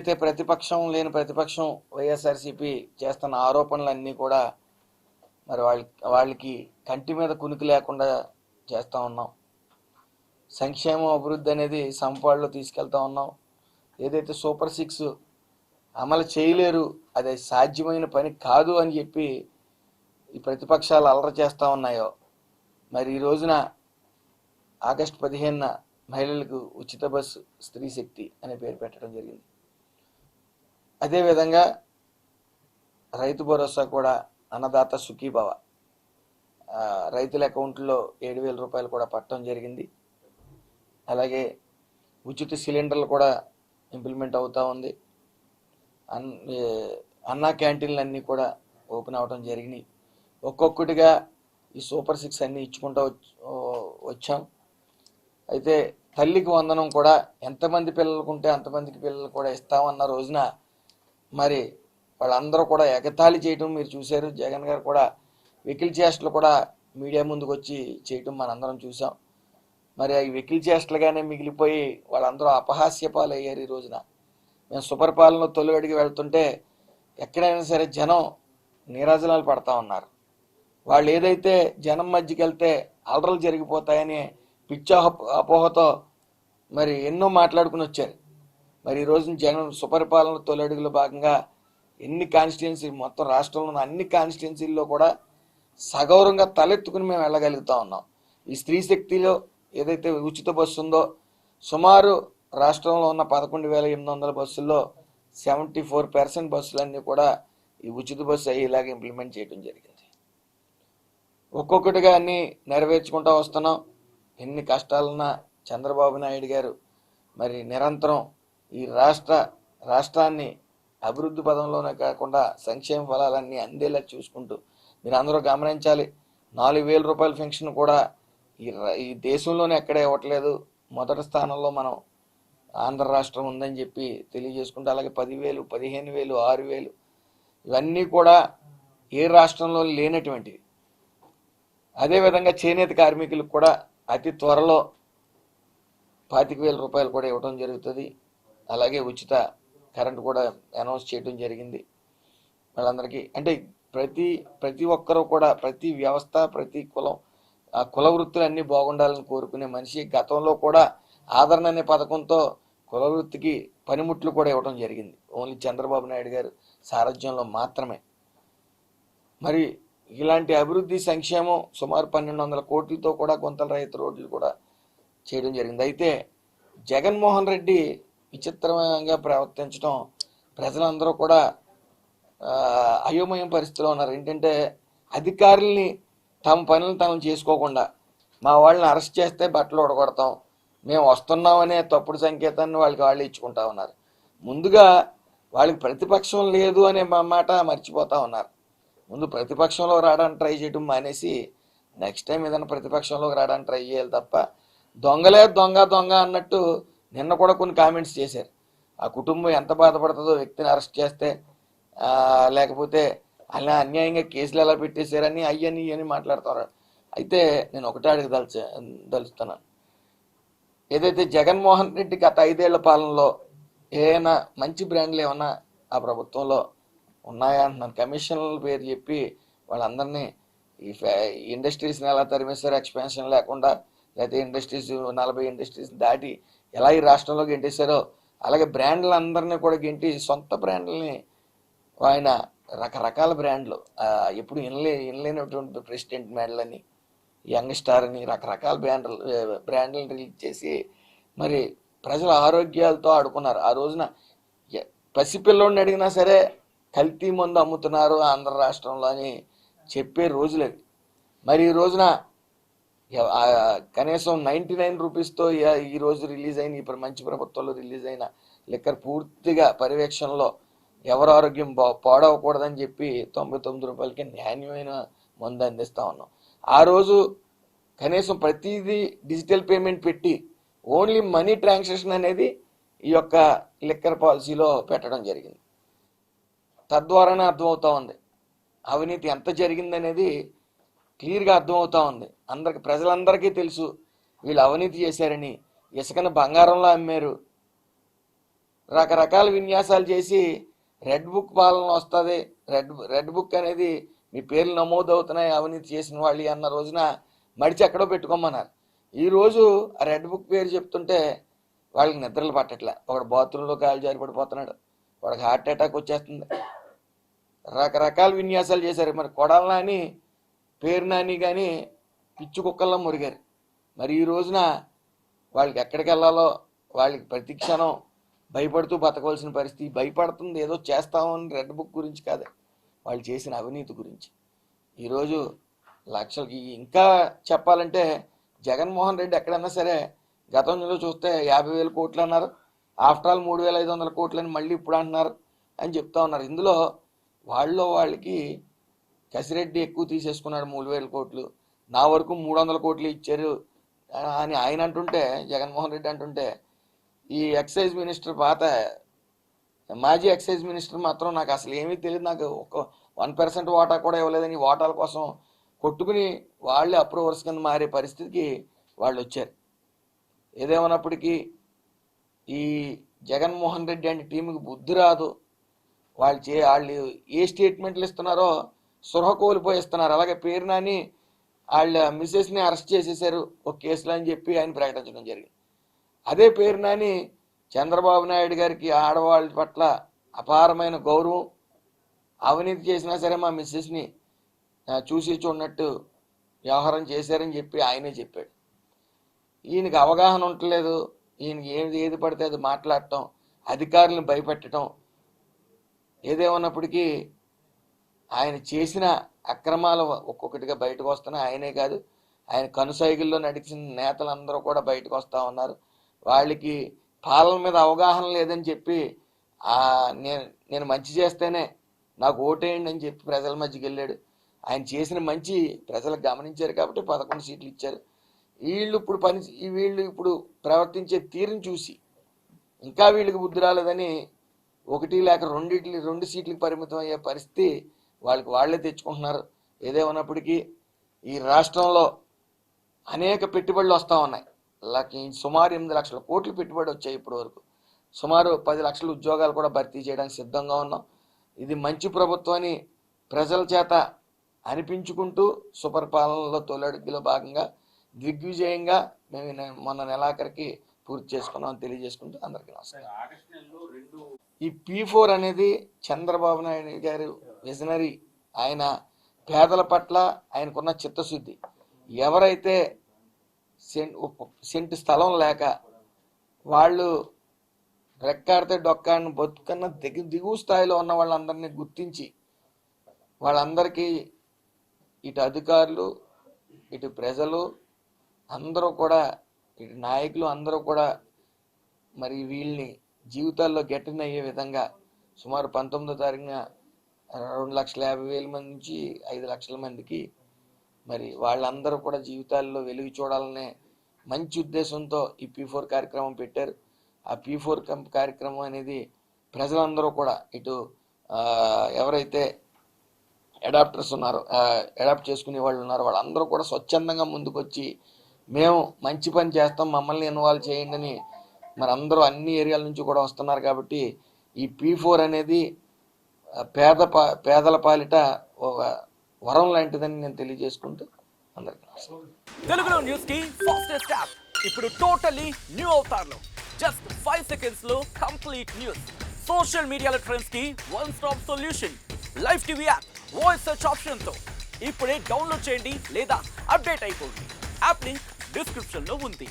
ఏదైతే ప్రతిపక్షం లేని ప్రతిపక్షం వైఎస్ఆర్సీపీ చేస్తున్న ఆరోపణలన్నీ కూడా మరి వాళ్ళకి కంటి మీద కునికి లేకుండా చేస్తూ ఉన్నాం. సంక్షేమం అభివృద్ధి అనేది సంపాడులో తీసుకెళ్తా ఉన్నాం. ఏదైతే సూపర్ 6 అమలు చేయలేరు, అది సాధ్యమైన పని కాదు అని చెప్పి ఈ ప్రతిపక్షాలు అలర చేస్తూ ఉన్నాయో, మరి ఈ రోజున ఆగస్టు 15న మహిళలకు ఉచిత బస్సు స్త్రీ శక్తి అనే పేరు పెట్టడం జరిగింది. అదేవిధంగా రైతు భరోసా కూడా అన్నదాత సుఖీభవ రైతుల అకౌంట్లో 7,000 రూపాయలు కూడా పట్టడం జరిగింది. అలాగే ఉచిత సిలిండర్లు కూడా ఇంప్లిమెంట్ అవుతూ ఉంది. అన్నా క్యాంటీన్లు అన్నీ కూడా ఓపెన్ అవ్వడం జరిగినాయి. ఒక్కొక్కటిగా ఈ సూపర్ 6 అన్నీ ఇచ్చుకుంటూ వచ్చాం. అయితే తల్లికి వందనం కూడా ఎంతమంది పిల్లలకు ఉంటే అంతమందికి పిల్లలు కూడా ఇస్తామన్న రోజున మరి వాళ్ళందరూ కూడా ఎగతాళి చేయటం మీరు చూశారు. జగన్ గారు కూడా వెకిల్ చేష్టలు కూడా మీడియా ముందుకు వచ్చి చేయటం మనందరం చూసాం. మరి అవి వెకిల్ చేష్టలుగానే మిగిలిపోయి వాళ్ళందరూ అపహాస్యపాలు అయ్యారు. ఈ రోజున మేము సుపరిపాలనలో తొలి అడిగి వెళ్తుంటే ఎక్కడైనా సరే జనం నీరాజనాలు పడతా ఉన్నారు. వాళ్ళు ఏదైతే జనం మధ్యకి వెళ్తే అలరలు జరిగిపోతాయని పిచ్చ అపోహతో మరి ఎన్నో మాట్లాడుకుని వచ్చారు. మరి ఈ రోజున జగన్ సుపరిపాలన తొలి అడుగులో భాగంగా ఎన్ని కాన్స్టిట్యున్సీ మొత్తం రాష్ట్రంలో ఉన్న అన్ని కాన్స్టిట్యున్సీల్లో కూడా సగౌరవంగా తలెత్తుకుని మేము వెళ్ళగలుగుతా ఉన్నాం. ఈ స్త్రీ శక్తిలో ఏదైతే ఉచిత బస్సు ఉందో సుమారు రాష్ట్రంలో ఉన్న 11,800 బస్సుల్లో 74% బస్సులన్నీ కూడా ఈ ఉచిత బస్సు అయ్యేలాగా ఇంప్లిమెంట్ చేయడం జరిగింది. ఒక్కొక్కటిగా అన్నీ నెరవేర్చుకుంటూ వస్తున్నాం. ఎన్ని కష్టాలున్నా చంద్రబాబు నాయుడు గారు మరి నిరంతరం ఈ రాష్ట్రాన్ని అభివృద్ధి పదంలోనే కాకుండా సంక్షేమ ఫలాలన్నీ అందేలా చూసుకుంటూ మీరు అందరూ గమనించాలి. 4,000 రూపాయల పెన్షన్ కూడా ఈ దేశంలోనే ఎక్కడే ఇవ్వట్లేదు. మొదటి స్థానంలో మనం ఆంధ్ర రాష్ట్రం ఉందని చెప్పి తెలియజేసుకుంటూ, అలాగే 10,000, 15,000, 6,000 ఇవన్నీ కూడా ఏ రాష్ట్రంలో లేనటువంటివి. అదేవిధంగా చేనేత కార్మికులకు కూడా అతి త్వరలో 25,000 రూపాయలు కూడా ఇవ్వడం జరుగుతుంది. అలాగే ఉచిత కరెంట్ కూడా అనౌన్స్ చేయడం జరిగింది వాళ్ళందరికీ. అంటే ప్రతి ఒక్కరూ కూడా ప్రతి వ్యవస్థ ప్రతి కులం ఆ కుల వృత్తులు అన్నీ బాగుండాలని కోరుకునే మనిషి. గతంలో కూడా ఆదరణ అనే పథకంతో కుల వృత్తికి పనిముట్లు కూడా ఇవ్వడం జరిగింది. ఓన్లీ చంద్రబాబు నాయుడు గారు సారథ్యంలో మాత్రమే. మరి ఇలాంటి అభివృద్ధి సంక్షేమం సుమారు 1,200 కోట్లతో కూడా గుంతల రైతు రోడ్లు కూడా చేయడం జరిగింది. అయితే జగన్మోహన్ రెడ్డి విచిత్రంగా ప్రవర్తించడం ప్రజలందరూ కూడా అయోమయం పరిస్థితిలో ఉన్నారు. ఏంటంటే అధికారుల్ని తమ పనులను తాము చేసుకోకుండా మా వాళ్ళని అరెస్ట్ చేస్తే బట్టలు ఉడగొడతాం, మేము వస్తున్నామనే తప్పుడు సంకేతాన్ని వాళ్ళు ఇచ్చుకుంటా ఉన్నారు. ముందుగా వాళ్ళకి ప్రతిపక్షం లేదు అనే మాట మర్చిపోతా ఉన్నారు. ముందు ప్రతిపక్షంలో రావడానికి ట్రై చేయడం మానేసి నెక్స్ట్ టైం ఏదైనా ప్రతిపక్షంలోకి రావడానికి ట్రై చేయాలి తప్ప దొంగలే దొంగ అన్నట్టు నిన్న కూడా కొన్ని కామెంట్స్ చేశారు. ఆ కుటుంబం ఎంత బాధపడుతుందో వ్యక్తిని అరెస్ట్ చేస్తే, లేకపోతే అలా అన్యాయంగా కేసులు ఎలా పెట్టేశారని అయ్యని మాట్లాడతారు. అయితే నేను ఒకటే దలుస్తున్నాను. ఏదైతే జగన్మోహన్ రెడ్డి గత 5 ఏళ్ల పాలనలో ఏమైనా మంచి బ్రాండ్లు ఏమన్నా ఆ ప్రభుత్వంలో ఉన్నాయా అంటున్నాను. కమిషన్ల పేరు చెప్పి వాళ్ళందరినీ ఈ ఇండస్ట్రీస్ని ఎలా తరిమేశారు, ఎక్స్పాన్షన్ లేకుండా, లేకపోతే ఇండస్ట్రీస్ 40 ఇండస్ట్రీస్ దాటి ఎలా ఈ రాష్ట్రంలో గెంటేశారో అలాగే బ్రాండ్లు అందరినీ కూడా గెంటి సొంత బ్రాండ్లని ఆయన రకరకాల బ్రాండ్లు ఎప్పుడు ఇనలేనటువంటి ప్రెసిడెంట్ మెడల్ అని, యంగ్ స్టార్ అని రకరకాల బ్రాండ్లను రిలీజ్ చేసి మరి ప్రజల ఆరోగ్యాలతో ఆడుకున్నారు. ఆ రోజున పసిపిల్లోడిని అడిగినా సరే కల్తీ మందు అమ్ముతున్నారు ఆంధ్ర రాష్ట్రంలో అని చెప్పే రోజులవి. మరి ఈ రోజున కనీసం 99 రూపీస్తో ఈరోజు రిలీజ్ అయిన ఇప్పుడు మంచి ప్రభుత్వంలో రిలీజ్ అయిన లిక్కర్ పూర్తిగా పర్యవేక్షణలో ఎవరు ఆరోగ్యం పాడవకూడదని చెప్పి 99 రూపాయలకి నాణ్యమైన మందు అందిస్తూ ఉన్నాం. ఆ రోజు కనీసం ప్రతిదీ డిజిటల్ పేమెంట్ పెట్టి ఓన్లీ మనీ ట్రాన్సాక్షన్ అనేది ఈ యొక్క లిక్కర్ పాలసీలో పెట్టడం జరిగింది. తద్వారానే అర్థమవుతా ఉంది అవినీతి ఎంత జరిగిందనేది క్లియర్గా అర్థమవుతా ఉంది. ప్రజలందరికీ తెలుసు వీళ్ళు అవినీతి చేశారని. ఇసుకను బంగారంలో అమ్మారు. రకరకాల విన్యాసాలు చేసి రెడ్ బుక్ పాలన వస్తుంది, రెడ్ బుక్ అనేది మీ పేర్లు నమోదు అవుతున్నాయి అవినీతి చేసిన వాళ్ళు అన్న రోజున మడిచి ఎక్కడో పెట్టుకోమన్నారు. ఈరోజు ఆ రెడ్ బుక్ పేరు చెప్తుంటే వాళ్ళకి నిద్రలు పట్టట్లే. ఒకడు బాత్రూంలో కాలు జారి పడిపోతున్నాడు, వాడికి హార్ట్ అటాక్ వచ్చేస్తుంది. రకరకాల విన్యాసాలు చేశారు. మరి కొడాల నాని, పేరు నాని కానీ పిచ్చి కుక్కల్లో మురిగారు. మరి ఈ రోజున వాళ్ళకి ఎక్కడికి వెళ్ళాలో వాళ్ళకి ప్రతి క్షణం భయపడుతూ బతకవలసిన పరిస్థితి. భయపడుతుంది ఏదో చేస్తామని రెడ్ బుక్ గురించి కాదు, వాళ్ళు చేసిన అవినీతి గురించి. ఈరోజు లక్షలకి ఇంకా చెప్పాలంటే జగన్మోహన్ రెడ్డి ఎక్కడన్నా సరే గతంలో చూస్తే 50,000 కోట్లు అన్నారు, ఆఫ్టర్ ఆల్ 3,500 కోట్లు అని మళ్ళీ ఇప్పుడు అంటున్నారు అని చెప్తా ఉన్నారు. ఇందులో వాళ్ళకి కసిరెడ్డి ఎక్కువ తీసేసుకున్నాడు 3,000 కోట్లు, నా వరకు 300 కోట్లు ఇచ్చారు అని ఆయన అంటుంటే, జగన్మోహన్ రెడ్డి అంటుంటే, ఈ ఎక్సైజ్ మినిస్టర్ మాజీ ఎక్సైజ్ మినిస్టర్ మాత్రం నాకు అసలు ఏమీ తెలియదు, నాకు ఒక 1% వాటా కూడా ఇవ్వలేదని వాటాల కోసం కొట్టుకుని వాళ్ళే అప్రూవర్స్ కింద మారే పరిస్థితికి వాళ్ళు వచ్చారు. ఏదేమన్నప్పటికీ ఈ జగన్మోహన్ రెడ్డి అంటే టీంకి బుద్ధి రాదు. వాళ్ళు ఏ స్టేట్మెంట్లు ఇస్తున్నారో సృహ కోల్పోయిస్తున్నారు. అలాగే పేరు నాని వాళ్ళ మిస్సెస్ని అరెస్ట్ చేసేసారు ఒక కేసులో అని చెప్పి ఆయన ప్రకటించడం జరిగింది. అదే పేరు నాని చంద్రబాబు నాయుడు గారికి ఆడవాళ్ళ పట్ల అపారమైన గౌరవం, అవినీతి చేసినా సరే మా మిస్సెస్ని చూసి చూడనట్టు వ్యవహారం చేశారని చెప్పి ఆయనే చెప్పాడు. ఈయనకి అవగాహన ఉండలేదు, ఈయనకి ఏది పడితే అది మాట్లాడటం, అధికారులను భయపెట్టడం. ఏదేమన్నప్పటికీ ఆయన చేసిన అక్రమాలు ఒక్కొక్కటిగా బయటకు వస్తున్నాయి. ఆయనే కాదు, ఆయన కనుసైగుల్లో నడిచిన నేతలందరూ కూడా బయటకు వస్తూ ఉన్నారు. వాళ్ళకి పాలన మీద అవగాహన లేదని చెప్పి నేను మంచి చేస్తేనే నాకు ఓటేయండి అని చెప్పి ప్రజల మధ్యకి వెళ్ళాడు. ఆయన చేసిన మంచి ప్రజలకు గమనించారు కాబట్టి 11 సీట్లు ఇచ్చారు. వీళ్ళు ఇప్పుడు ప్రవర్తించే తీరుని చూసి ఇంకా వీళ్ళకి బుద్ధి రాలేదని 1 లేక 2 సీట్లకు పరిమితం అయ్యే పరిస్థితి వాళ్ళే తెచ్చుకుంటున్నారు. ఏదేమన్నప్పటికీ ఈ రాష్ట్రంలో అనేక పెట్టుబడులు వస్తూ ఉన్నాయి. సుమారు 8 లక్షల కోట్లు పెట్టుబడి వచ్చాయి ఇప్పటి వరకు. సుమారు 10 లక్షల ఉద్యోగాలు కూడా భర్తీ చేయడానికి సిద్ధంగా ఉన్నాం. ఇది మంచి ప్రభుత్వాన్ని ప్రజల చేత అనిపించుకుంటూ సుపరిపాలనలో తొలడుగులో భాగంగా దిగ్విజయంగా మేము మొన్న నెలాఖరికి పూర్తి చేసుకున్నామని తెలియజేసుకుంటూ అందరికీ నమస్కారం. ఈ P4 అనేది చంద్రబాబు నాయుడు గారు విజనరీ. ఆయన పేదల పట్ల ఆయనకున్న చిత్తశుద్ధి. ఎవరైతే సెంటు స్థలం లేక వాళ్ళు రెక్కాడితే డొక్కాడిని బతుకన్నా దిగువ స్థాయిలో ఉన్న వాళ్ళందరినీ గుర్తించి వాళ్ళందరికీ ఇటు అధికారులు ఇటు ప్రజలు అందరూ కూడా, ఇటు నాయకులు అందరూ కూడా మరి వీళ్ళని జీవితాల్లో గెట్టిన అయ్యే విధంగా సుమారు 19వ తారీఖున 2,50,000 మంది నుంచి 5 లక్షల మందికి మరి వాళ్ళందరూ కూడా జీవితాల్లో వెలుగు చూడాలనే మంచి ఉద్దేశంతో ఈ P4 కార్యక్రమం పెట్టారు. ఆ P4 కార్యక్రమం అనేది ప్రజలందరూ కూడా ఇటు ఎవరైతే అడాప్టర్స్ ఉన్నారో, అడాప్ట్ చేసుకునే వాళ్ళు ఉన్నారో వాళ్ళందరూ కూడా స్వచ్ఛందంగా ముందుకొచ్చి మేము మంచి పని చేస్తాం, మమ్మల్ని ఇన్వాల్వ్ చేయండి అని మరి అందరూ అన్ని ఏరియాల నుంచి కూడా వస్తున్నారు. కాబట్టి ఈ P4 అనేది పేదల పాలిట ఒక వరం లాంటిదని నేను తెలియజేసుకుంటూ అందరికీ తెలుగులో న్యూస్ కి ఫాస్టెస్ట్ యాప్ ఇప్పుడు టోటలీ న్యూ అవతార్లో జస్ట్ 5 seconds లో కంప్లీట్ న్యూస్. సోషల్ మీడియాలో ట్రెండ్స్ కి one stop solution. Live TV app voice search option తో ఇప్పుడే డౌన్లోడ్ చేయండి లేదా అప్డేట్ అయిపోండి. యాప్ లింక్ డిస్క్రిప్షన్ లో ఉంది.